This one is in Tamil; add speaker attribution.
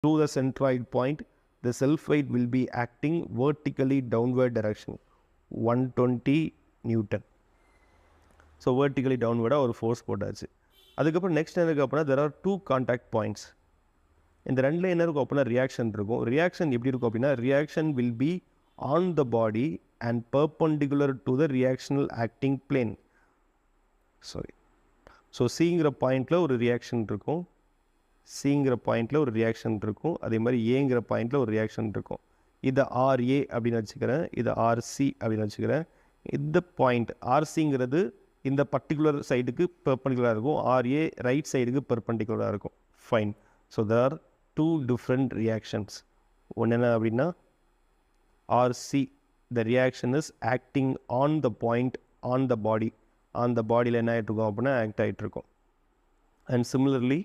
Speaker 1: to the centroid point, the self weight will be acting vertically downward direction 120 Newton. So vertically downward ஒரு ஃபோர்ஸ் போட்டாச்சு. அதுக்கப்புறம் நெக்ஸ்ட் என்ன இருக்குது அப்படின்னா there are two contact points. இந்த ரெண்டில் என்ன இருக்கும் அப்படின்னா ரியாக்ஷன் இருக்கும். ரியாக்ஷன் எப்படி இருக்கும் அப்படின்னா reaction will be on the body and perpendicular to the reactional acting plane. So சிங்கிற பாயிண்டில் ஒரு ரியாக்ஷன் இருக்கும், சிங்கிற பாயிண்டில் ஒரு ரியாக்ஷன் இருக்கும், அதே மாதிரி ஏங்கிற பாயிண்டில் ஒரு ரியாக்ஷன் இருக்கும். இதை ஆர்ஏ அப்படின்னு வச்சுக்கிறேன், இதை ஆர்சி அப்படின்னு வச்சுக்கிறேன். இந்த பாயிண்ட் ஆர்சிங்கிறது இந்த பர்டிகுலர் சைடுக்கு பெர்பெண்டிகுலராக இருக்கும், ஆர்ஏ ரைட் சைடுக்கு பெர்பெண்டிகுலராக இருக்கும். Fine. So there are two different reactions. ஒன்று என்ன அப்படின்னா RC, the reaction is acting on the point on the body. அந்த பாடியில் என்ன ஆகிட்டு இருக்கோம் அப்படின்னா ஆக்ட் ஆகிட்டு இருக்கும். And similarly